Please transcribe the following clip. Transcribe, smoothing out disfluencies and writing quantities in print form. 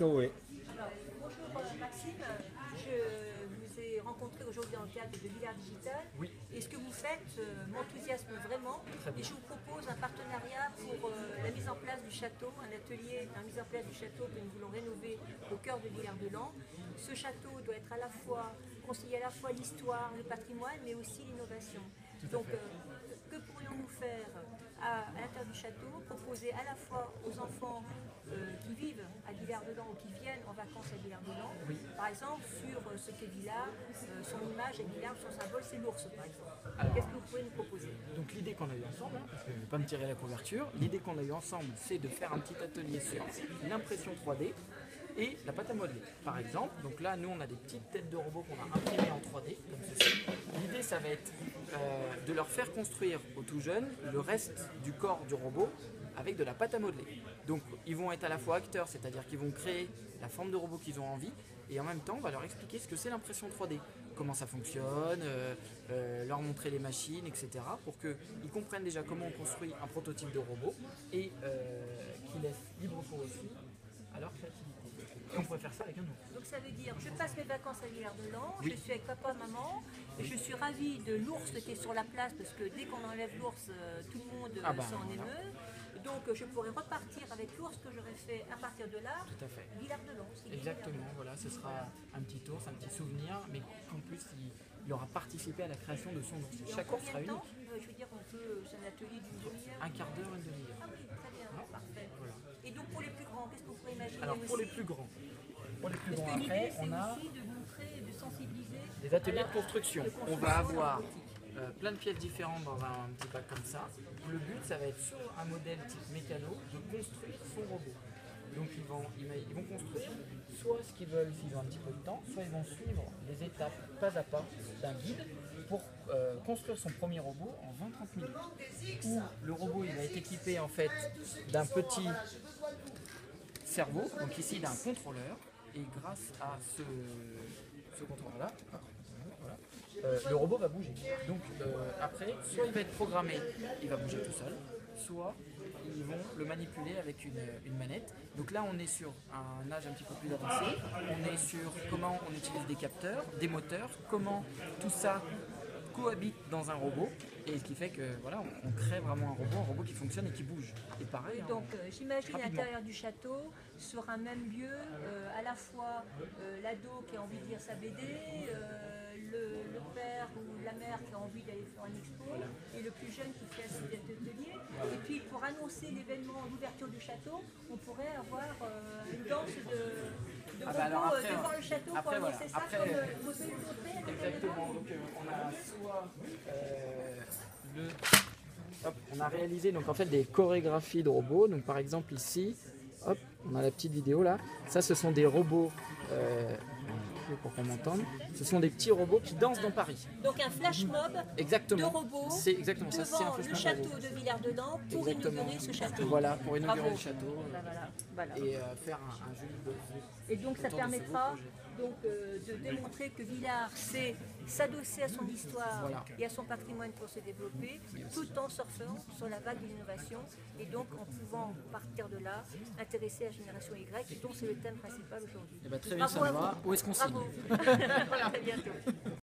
plutôt, oui. Alors, bonjour Maxime, je vous ai rencontré aujourd'hui dans le cadre de Villars Digital. Oui. Et ce que vous faites m'enthousiasme vraiment. Et je vous propose un partenariat pour la mise en place du château, un atelier, la mise en place du château que nous voulons rénover au cœur de Villars-de-Lans. Ce château doit être à la fois, concilier à la fois l'histoire, le patrimoine, mais aussi l'innovation. Donc, que pourrions-nous faire à l'intérieur du château, proposer à la fois aux enfants qui vivent à Villars-de-Lans ou qui viennent en vacances à Villars-de-Lans, Oui. par exemple sur ce qu'est Villars, son image et Villars, son symbole, c'est l'ours par exemple. Alors, Qu'est-ce que vous pouvez nous proposer? Donc l'idée qu'on a eue ensemble, parce que je ne vais pas me tirer la couverture, l'idée qu'on a eue ensemble, c'est de faire un petit atelier sur l'impression 3D et la pâte à modeler. Par exemple, donc là, nous, on a des petites têtes de robots qu'on a imprimées en 3D, comme ceci. L'idée, ça va être de leur faire construire aux tout jeunes le reste du corps du robot avec de la pâte à modeler. Donc, ils vont être à la fois acteurs, c'est-à-dire qu'ils vont créer la forme de robot qu'ils ont envie, et en même temps, on va leur expliquer ce que c'est l'impression 3D, comment ça fonctionne, leur montrer les machines, etc. pour qu'ils comprennent déjà comment on construit un prototype de robot et qu'ils laissent libre cours aussi à leur créativité. Et on pourrait faire ça avec un ours. Donc ça veut dire, je passe mes vacances à Villars-de-Lans, Oui. je suis avec papa, maman, et je suis ravie de l'ours qui est sur la place, parce que dès qu'on enlève l'ours, tout le monde s'en émeut. Donc je pourrais repartir avec l'ours que j'aurais fait à partir de là, Tout à fait. Villars-de-Lans. Exactement, voilà, ce sera un petit ours, un petit souvenir, mais qu'en plus il aura participé à la création de son ours. Et Chaque en ours combien sera de unique. temps je veux dire, c'est un atelier d'une demi-heure. Un quart d'heure, une demi-heure. Ah oui, très bien, parfait. Voilà. Et donc pour les plus grands, qu'est-ce qu'on pourrait imaginer Alors pour les aussi? plus grands, Parce que après, l'idée, c'est on a aussi de montrer, de sensibiliser. des ateliers de construction. On va avoir robotique. plein de pièces différentes dans un petit bac comme ça. Le but, ça va être sur un modèle type mécano de construire son robot. Donc ils vont construire soit ce qu'ils veulent s'ils ont un petit peu de temps, soit ils vont suivre les étapes pas à pas d'un guide pour construire son premier robot en 20-30 minutes. Où le robot il va être équipé en fait d'un petit cerveau, donc ici d'un contrôleur, et grâce à ce contrôleur-là, voilà, le robot va bouger. Donc après, soit il va être programmé, il va bouger tout seul, soit ils vont le manipuler avec une manette. Donc là, on est sur un âge un petit peu plus avancé. On est sur comment on utilise des capteurs, des moteurs, comment tout ça cohabite dans un robot. Et ce qui fait que voilà, on crée vraiment un robot qui fonctionne et qui bouge. Et pareil. Et donc j'imagine à rapidement. l'intérieur du château, sur un même lieu, à la fois l'ado qui a envie de lire sa BD, le père ou la mère qui a envie d'aller faire une expo, et le plus jeune qui fait un atelier. Et puis pour annoncer l'événement, l'ouverture du château, on pourrait avoir une danse de robots alors après, devant le château après, pour annoncer voilà. ça, Après, comme vous pouvez le montrer avec la Exactement, caméra. donc on a soit on a réalisé donc en fait des chorégraphies de robots. Donc par exemple ici, hop, on a la petite vidéo là. Ça, ce sont des robots. Pour qu'on m'entende, ce sont des petits robots qui dansent dans Paris. Donc un flash mob Exactement. de robots C'est exactement ça. C'est un devant flash le mob château robot. de Villars-de-Lans pour Exactement. inaugurer ce château. Voilà, pour inaugurer Bravo. le château Voilà. et faire un joli buzz. Et donc ça autour de ce beau permettra projet. donc, de démontrer que Villars sait s'adosser à son histoire Voilà. et à son patrimoine pour se développer, tout en surfant sur la vague de l'innovation et donc en pouvant partir de là, intéresser la génération Y, dont c'est le thème principal aujourd'hui. Eh ben, très bien, Bravo ça à me va. vous. Où est-ce qu'on signe? Bravo. Voilà, à bientôt.